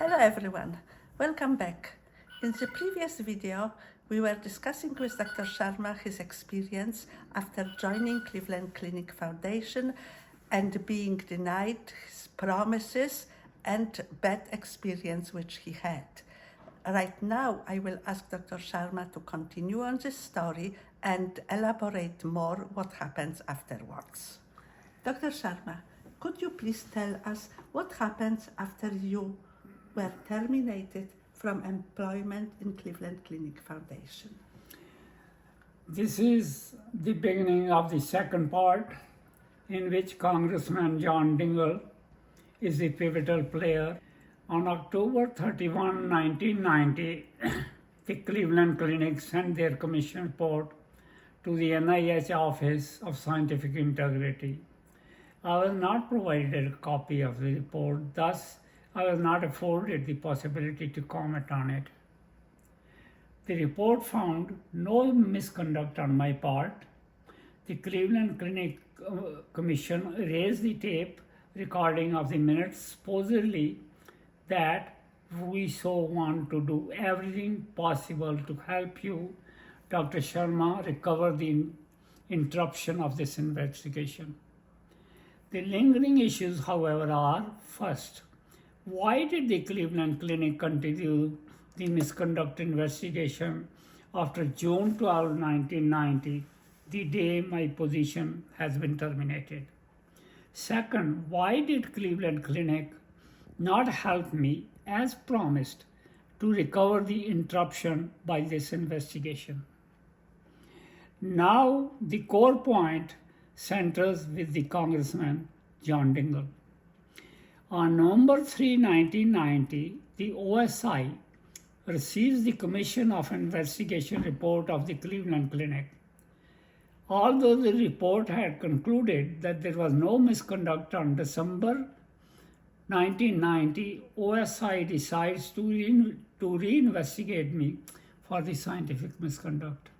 Hello everyone, welcome back. In the previous video, we were discussing with Dr. Sharma his experience after joining Cleveland Clinic Foundation and being denied his promises and bad experience which he had. Right now, I will ask Dr. Sharma to continue on this story and elaborate more what happens afterwards. Dr. Sharma, could you please tell us what happens after you were terminated from employment in Cleveland Clinic Foundation? This is the beginning of the second part, in which Congressman John Dingell is the pivotal player. On October 31, 1990, the Cleveland Clinic sent their commission report to the NIH Office of Scientific Integrity. I was not provided a copy of the report, thus I was not afforded the possibility to comment on it. The report found no misconduct on my part. The Cleveland Clinic Commission erased the tape recording of the minutes, supposedly that we so want to do everything possible to help you, Dr. Sharma, recover the interruption of this investigation. The lingering issues, however, are: first, why did the Cleveland Clinic continue the misconduct investigation after June 12, 1990, the day my position has been terminated? Second, why did Cleveland Clinic not help me as promised to recover the interruption by this investigation? Now the core point centers with the Congressman John Dingell. On November 3, 1990, the OSI receives the Commission of Investigation report of the Cleveland Clinic. Although the report had concluded that there was no misconduct on December 1990, OSI decides to reinvestigate me for the scientific misconduct.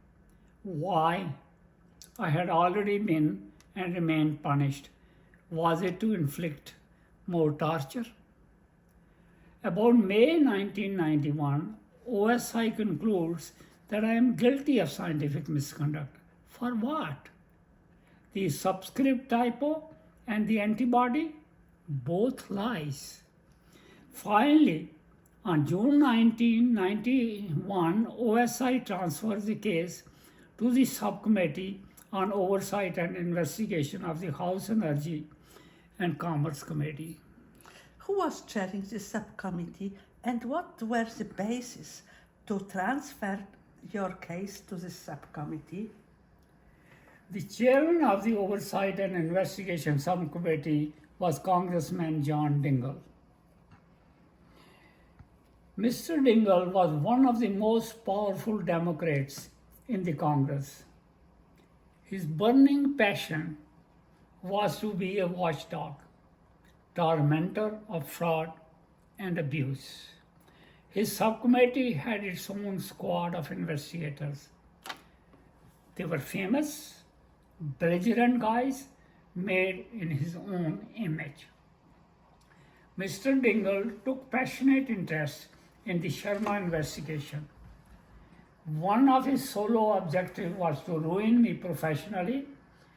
Why? I had already been and remained punished. Was it to inflict more torture? About May 1991, OSI concludes that I am guilty of scientific misconduct. For what? The subscript typo and the antibody? Both lies. Finally, on June 1991, OSI transfers the case to the Subcommittee on Oversight and Investigation of the House Energy and Commerce Committee. Who was chairing this subcommittee and what were the basis to transfer your case to this subcommittee? The chairman of the Oversight and Investigation Subcommittee was Congressman John Dingell. Mr. Dingell was one of the most powerful Democrats in the Congress. His burning passion was to be a watchdog, tormentor of fraud and abuse. His subcommittee had its own squad of investigators. They were famous, belligerent guys made in his own image. Mr. Dingell took passionate interest in the Sharma investigation. One of his solo objectives was to ruin me professionally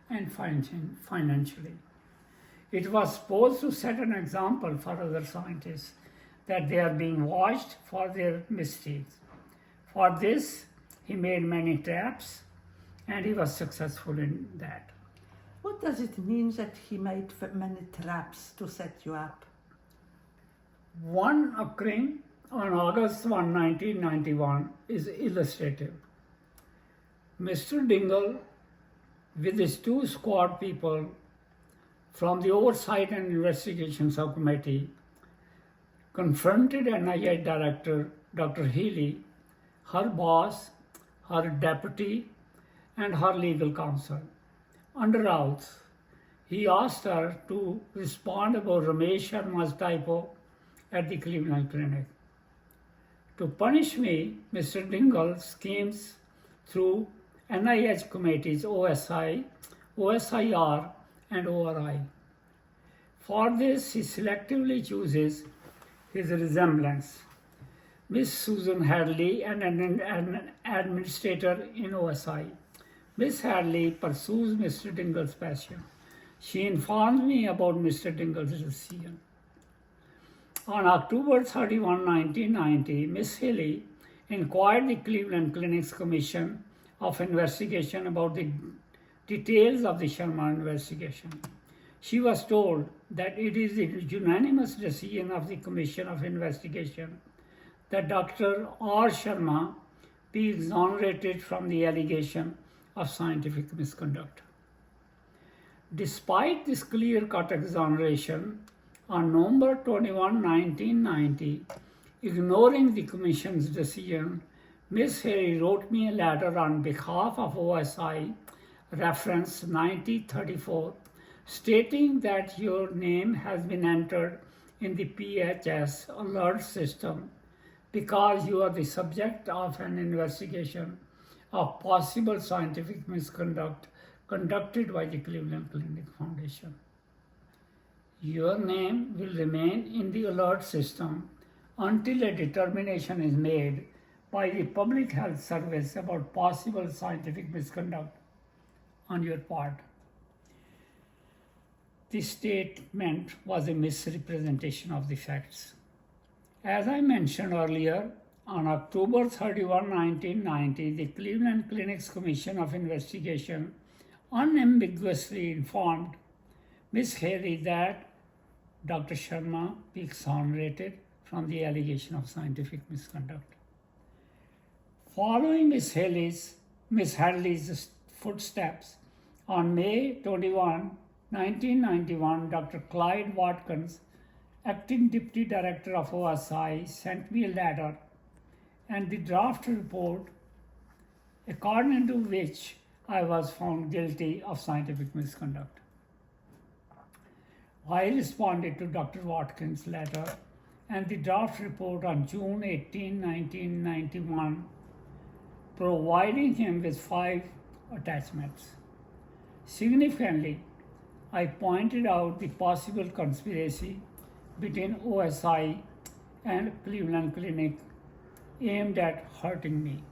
and financially. It was supposed to set an example for other scientists that they are being watched for their mistakes. For this, he made many traps, and he was successful in that. What does it mean that he made many traps to set you up? One occurring on August 1, 1991 is illustrative. Mr. Dingell, with his two squad people from the Oversight and Investigation Subcommittee, confronted NIH Director Dr. Healy, her boss, her deputy, and her legal counsel. Under oath, he asked her to respond about Rameshwar typo at the Cleveland Clinic. To punish me, Mr. Dingell schemes through NIH committees OSI, OSIR, and ORI. For this, he selectively chooses his resemblance. Miss Susan Hadley, an administrator in OSI. Miss Hadley pursues Mr. Dingle's passion. She informed me about Mr. Dingle's decision. On October 31, 1990, Miss Haley inquired the Cleveland Clinic's Commission of Investigation about the details of the Sharma investigation. She was told that it is the unanimous decision of the Commission of Investigation that Dr. R. Sharma be exonerated from the allegation of scientific misconduct. Despite this clear-cut exoneration, on November 21, 1990, ignoring the Commission's decision, Ms. Haley wrote me a letter on behalf of OSI, reference 9034, stating that your name has been entered in the PHS alert system because you are the subject of an investigation of possible scientific misconduct conducted by the Cleveland Clinic Foundation. Your name will remain in the alert system until a determination is made by the Public Health Service about possible scientific misconduct on your part. This statement was a misrepresentation of the facts. As I mentioned earlier, on October 31, 1990, the Cleveland Clinic's Commission of Investigation unambiguously informed Ms. Haley that Dr. Sharma be exonerated from the allegation of scientific misconduct. Following Ms. Hadley's footsteps, on May 21, 1991, Dr. Clyde Watkins, acting Deputy Director of OSI, sent me a letter and the draft report according to which I was found guilty of scientific misconduct. I responded to Dr. Watkins' letter and the draft report on June 18, 1991, providing him with 5 attachments. Significantly, I pointed out the possible conspiracy between OSI and Cleveland Clinic aimed at hurting me.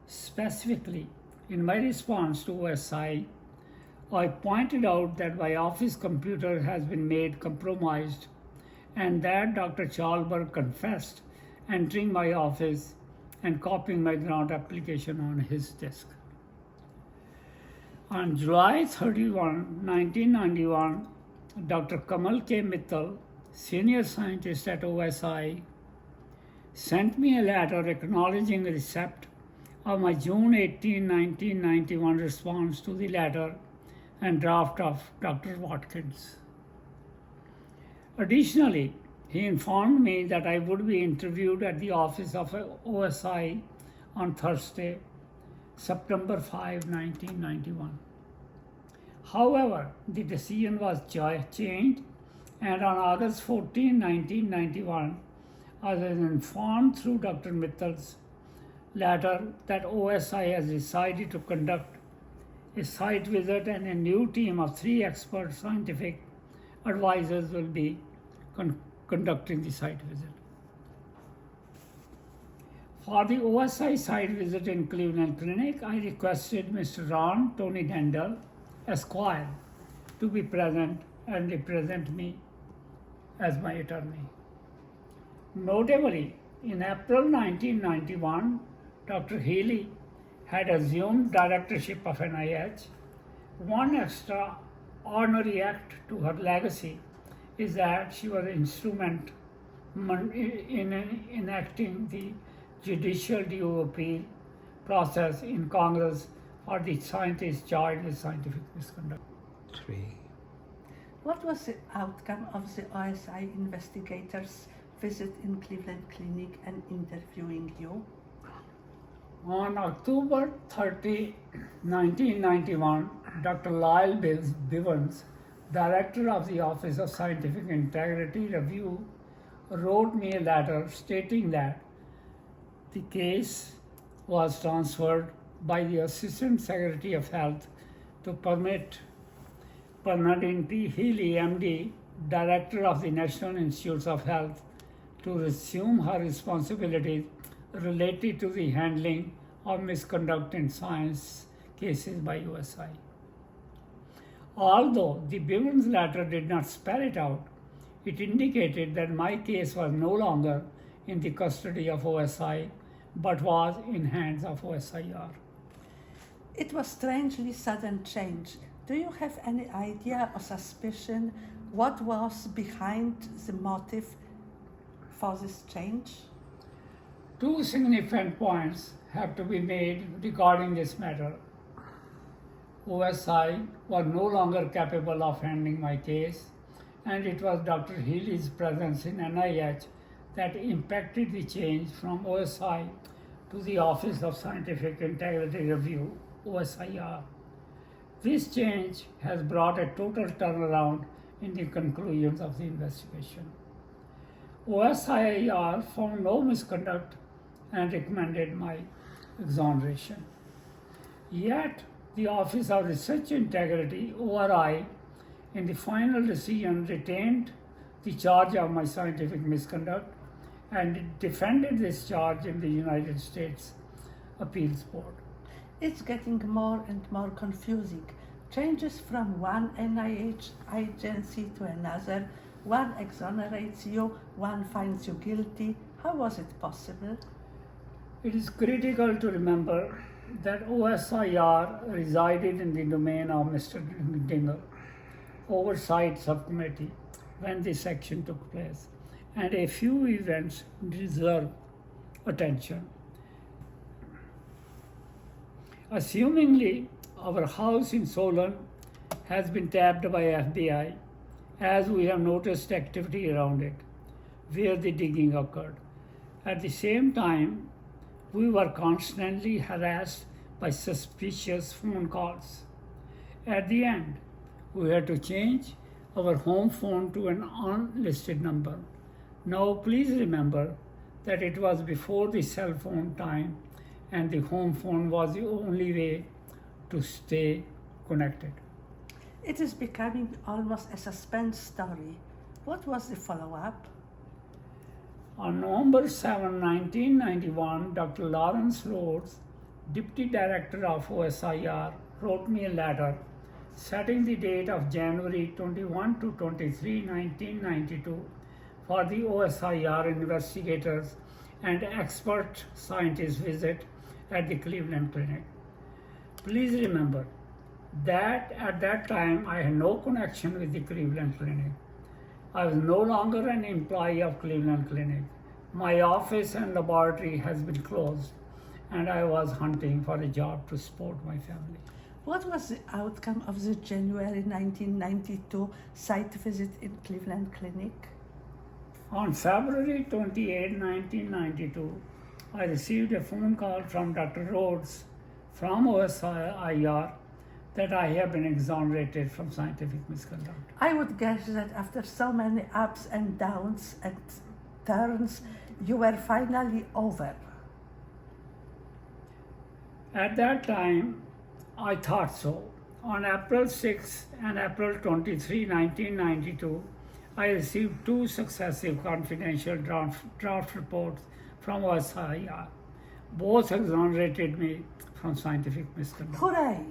Specifically, in my response to OSI, I pointed out that my office computer has been made compromised and that Dr. Chalberg confessed entering my office and copying my grant application on his desk. On July 31, 1991, Dr. Kamal K. Mittal, senior scientist at OSI, sent me a letter acknowledging the receipt of my June 18, 1991 response to the letter and draft of Dr. Watkins. Additionally, he informed me that I would be interviewed at the office of OSI on Thursday, September 5, 1991. However, the decision was changed, and on August 14, 1991, I was informed through Dr. Mittal's letter that OSI has decided to conduct a site visit and a new team of 3 expert scientific advisors will be conducting the site visit. For the OSI site visit in Cleveland Clinic, I requested Mr. Ron Tony Dendel, Esquire, to be present and represent me as my attorney. Notably, in April 1991, Dr. Haley had assumed directorship of NIH. One extraordinary act to her legacy is that she was instrumental in enacting the judicial due appeal process in Congress for the scientists charged with scientific misconduct. 3. What was the outcome of the OSI investigators' visit in Cleveland Clinic and interviewing you? On October 30, 1991, Dr. Lyle Bivens, Director of the Office of Scientific Integrity Review, wrote me a letter stating that the case was transferred by the Assistant Secretary of Health to permit Bernardine T. Healy, MD, Director of the National Institutes of Health, to resume her responsibilities related to the handling of misconduct in science cases by OSI. Although the Bivens letter did not spell it out, it indicated that my case was no longer in the custody of OSI but was in hands of OSIR. It was strangely sudden change. Do you have any idea or suspicion what was behind the motive for this change? Two significant points have to be made regarding this matter. OSI was no longer capable of handling my case, and it was Dr. Healy's presence in NIH that impacted the change from OSI to the Office of Scientific Integrity Review, OSIR. This change has brought a total turnaround in the conclusions of the investigation. OSIR found no misconduct and recommended my exoneration. Yet, the Office of Research Integrity, ORI, in the final decision retained the charge of my scientific misconduct and defended this charge in the United States Appeals Board. It's getting more and more confusing. Changes from one NIH agency to another. One exonerates you, one finds you guilty. How was it possible? It is critical to remember that OSIR resided in the domain of Mr. Dingle, Oversight Subcommittee, when this action took place, and a few events deserve attention. Assumingly, our house in Solon has been tapped by FBI, as we have noticed activity around it, where the digging occurred. At the same time, we were constantly harassed by suspicious phone calls. At the end, we had to change our home phone to an unlisted number. Now, please remember that it was before the cell phone time, and the home phone was the only way to stay connected. It is becoming almost a suspense story. What was the follow-up? On November 7, 1991, Dr. Lawrence Rhodes, Deputy Director of OSIR, wrote me a letter setting the date of January 21 to 23, 1992 for the OSIR investigators and expert scientists visit at the Cleveland Clinic. Please remember that at that time I had no connection with the Cleveland Clinic. I was no longer an employee of Cleveland Clinic. My office and laboratory has been closed, and I was hunting for a job to support my family. What was the outcome of the January 1992 site visit in Cleveland Clinic? On February 28, 1992, I received a phone call from Dr. Rhodes from OSIR that I have been exonerated from scientific misconduct. I would guess that after so many ups and downs and turns, you were finally over. At that time, I thought so. On April 6 and April 23, 1992, I received two successive confidential draft reports from OSIR. Both exonerated me from scientific misconduct. Hooray!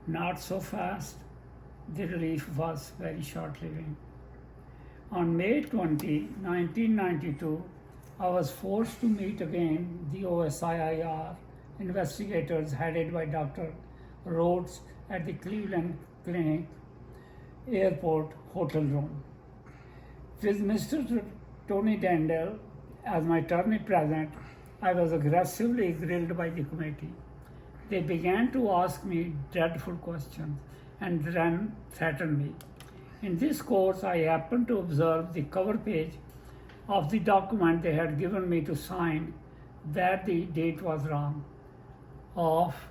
Not so fast. The relief was very short-living. On May 20, 1992, I was forced to meet again the OSIR investigators headed by Dr. Rhodes at the Cleveland Clinic Airport hotel room. With Mr. Tony Dandel as my attorney present, I was aggressively grilled by the committee. They began to ask me dreadful questions and then threatened me. In this course, I happened to observe the cover page of the document they had given me to sign that the date was wrong, off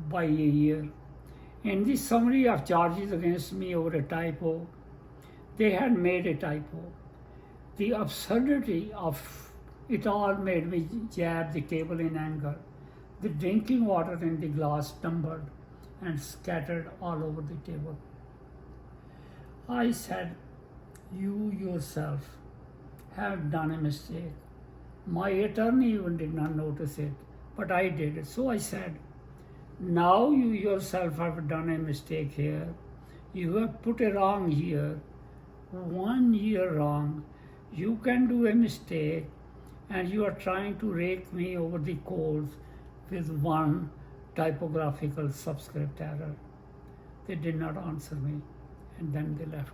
by a year. In the summary of charges against me over a typo, they had made a typo. The absurdity of it all made me jab the table in anger. The drinking water in the glass tumbled and scattered all over the table. I said, you yourself have done a mistake. My attorney even did not notice it, but I did. So I said, now you yourself have done a mistake here. You have put a wrong here, 1 year wrong. You can do a mistake and you are trying to rake me over the coals with one typographical subscript error. They did not answer me and then they left.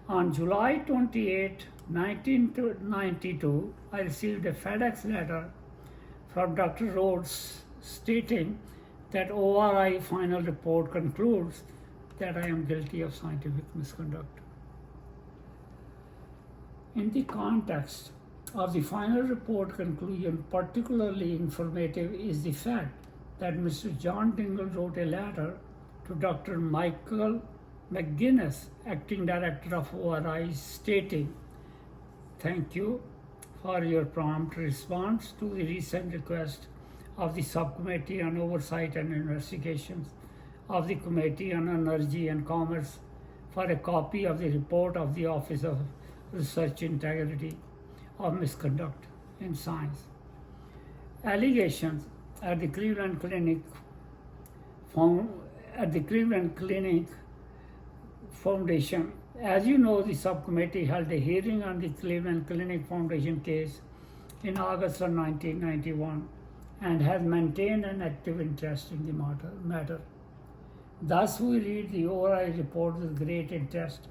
On July 28, 1992, I received a FedEx letter from Dr. Rhodes stating that ORI final report concludes that I am guilty of scientific misconduct. In the context of the final report conclusion, particularly informative is the fact that Mr. John Dingle wrote a letter to Dr. Michael McGuinness, acting director of ORI, stating, "Thank you for your prompt response to the recent request of the Subcommittee on Oversight and Investigations of the Committee on Energy and Commerce for a copy of the report of the Office of Research Integrity of Misconduct in Science. Allegations at the Cleveland Clinic Foundation. As you know, the subcommittee held a hearing on the Cleveland Clinic Foundation case in August of 1991 and has maintained an active interest in the matter. Thus, we read the ORI report with great interest,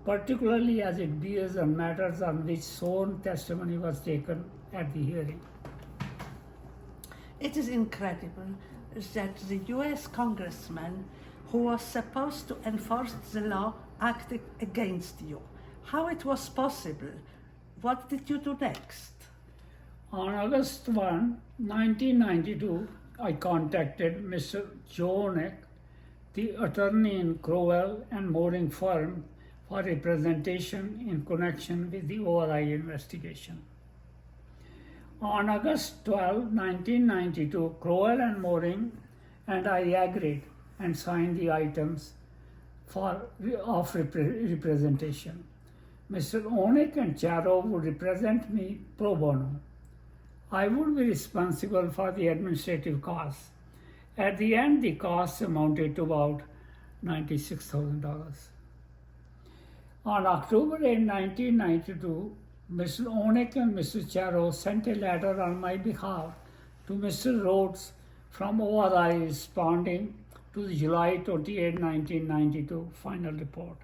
particularly as it bears on matters on which sworn testimony was taken at the hearing. It is incredible that the US congressman who was supposed to enforce the law acted against you. How it was possible? What did you do next? On August 1, 1992, I contacted Mr. Jonek, the attorney in Crowell and Mooring firm, for representation in connection with the ORI investigation. On August 12, 1992, Crowell and Mooring and I agreed and signed the items of representation. Mr. Onek and Charo would represent me pro bono. I would be responsible for the administrative costs. At the end, the costs amounted to about $96,000. On October 8, 1992, Mr. Onek and Mr. Charo sent a letter on my behalf to Mr. Rhodes from ORI responding to the July 28, 1992 final report.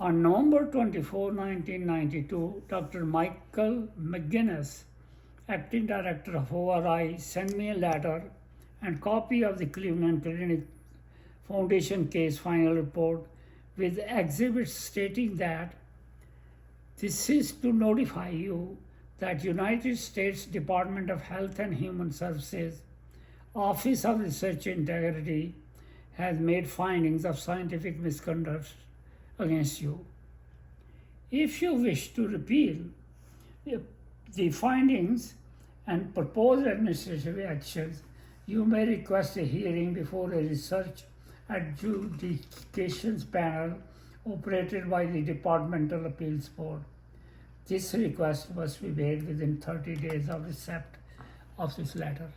On November 24, 1992, Dr. Michael McGuinness, acting director of ORI, sent me a letter and copy of the Cleveland Clinic Foundation case final report with exhibits stating that this is to notify you that United States Department of Health and Human Services Office of Research Integrity has made findings of scientific misconduct against you. If you wish to repeal the findings and propose administrative actions, you may request a hearing before a research adjudications panel operated by the Departmental Appeals Board. This request must be made within 30 days of receipt of this letter.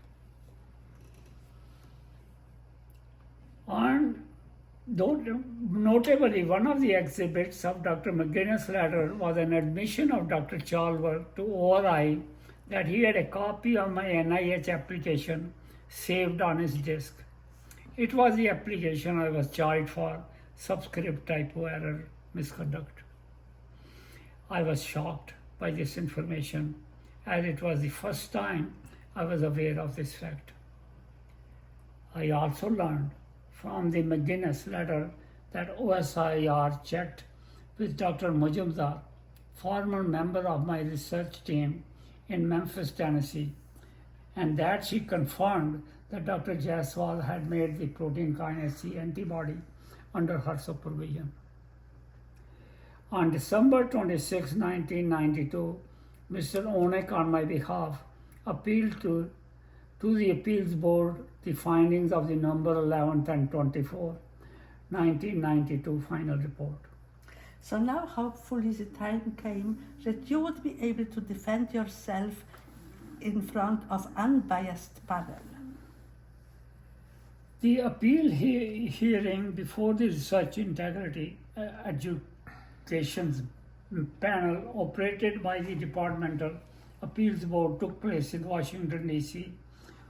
Notably, one of the exhibits of Dr. McGuinness' letter was an admission of Dr. Chalver to ORI that he had a copy of my NIH application saved on his disk. It was the application I was charged for subscript typo error misconduct. I was shocked by this information, as it was the first time I was aware of this fact. I also learned from the McGuinness letter that OSIR checked with Dr. Mujumdar, former member of my research team in Memphis, Tennessee, and that she confirmed that Dr. Jaiswal had made the protein kinase C antibody under her supervision. On December 26, 1992, Mr. Onek, on my behalf, appealed to the Appeals Board the findings of the number 11th and 24, 1992 final report. So now hopefully the time came that you would be able to defend yourself in front of unbiased panel. The appeal hearing before the Research Integrity Education Panel operated by the Departmental Appeals Board took place in Washington, D.C.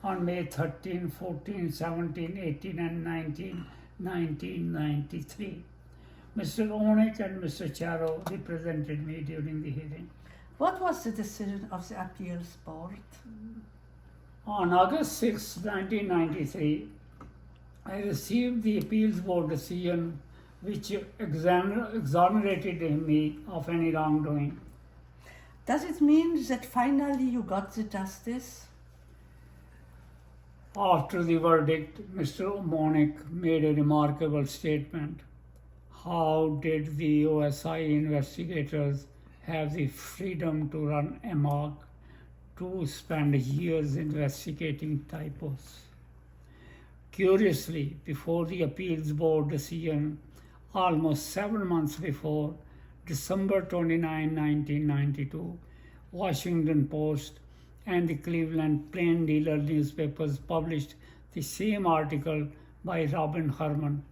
on May 13, 14, 17, 18, and 19, 1993. Mr. Onik and Mr. Charo represented me during the hearing. What was the decision of the appeals board? On August 6, 1993, I received the appeals board decision which exonerated me of any wrongdoing. Does it mean that finally you got the justice? After the verdict, Mr. Onik made a remarkable statement. How did the OSI investigators have the freedom to run amok, to spend years investigating typos? Curiously, before the appeals board decision, almost 7 months before, December 29, 1992, Washington Post and the Cleveland Plain Dealer newspapers published the same article by Robin Herman,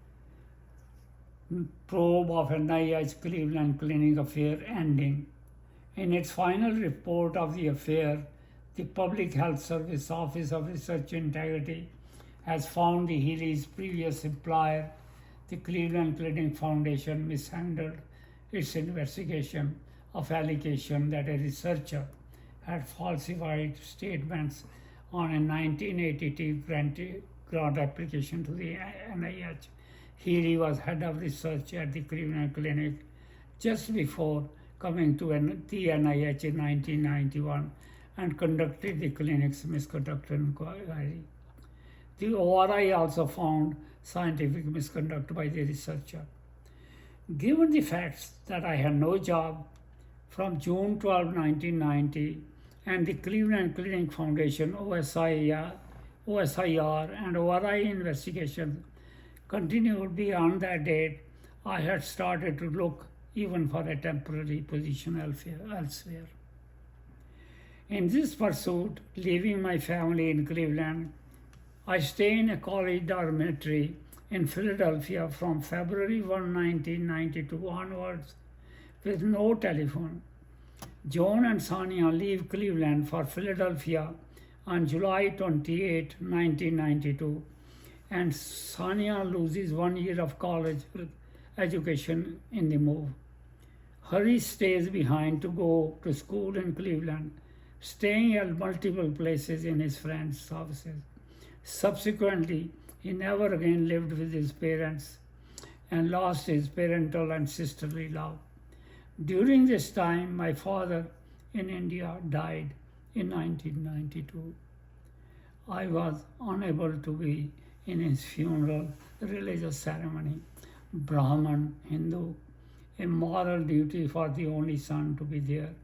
probe of NIH Cleveland Clinic affair ending. In its final report of the affair, the Public Health Service Office of Research Integrity has found the Healy's previous employer, the Cleveland Clinic Foundation, mishandled its investigation of allegation that a researcher had falsified statements on a 1982 grant application to the NIH. Healy was head of research at the Cleveland Clinic just before coming to the NIH in 1991 and conducted the clinic's misconduct inquiry. The ORI also found scientific misconduct by the researcher. Given the facts that I had no job from June 12, 1990, and the Cleveland Clinic Foundation, OSIR and ORI investigations continued beyond that date, I had started to look even for a temporary position elsewhere. In this pursuit, leaving my family in Cleveland, I stayed in a college dormitory in Philadelphia from February 1, 1992 onwards with no telephone. Joan and Sonia leave Cleveland for Philadelphia on July 28, 1992, and Sonia loses 1 year of college education in the move. Harry stays behind to go to school in Cleveland, staying at multiple places in his friends' houses. Subsequently, he never again lived with his parents and lost his parental and sisterly love. During this time, my father in India died in 1992. I was unable to be in his funeral religious ceremony. Brahman, Hindu, a moral duty for the only son to be there.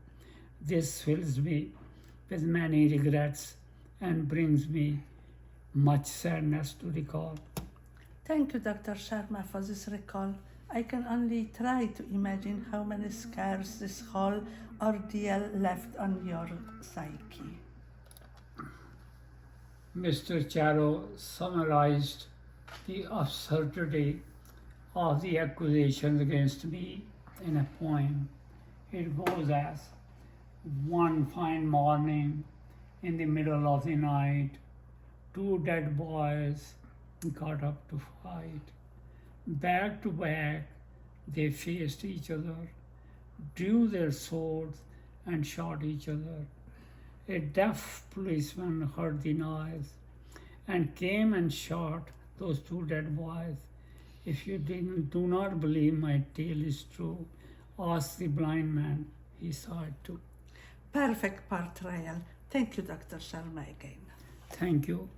This fills me with many regrets and brings me much sadness to recall. Thank you, Dr. Sharma, for this recall. I can only try to imagine how many scars this whole ordeal left on your psyche. Mr. Charo summarized the absurdity of the accusations against me in a poem. It goes as, one fine morning in the middle of the night, two dead boys got up to fight. Back to back, they faced each other, drew their swords and shot each other. A deaf policeman heard the noise and came and shot those two dead boys. If you do not believe my tale is true, ask the blind man, he saw it too. Perfect portrayal. Thank you, Dr. Sharma, again. Thank you.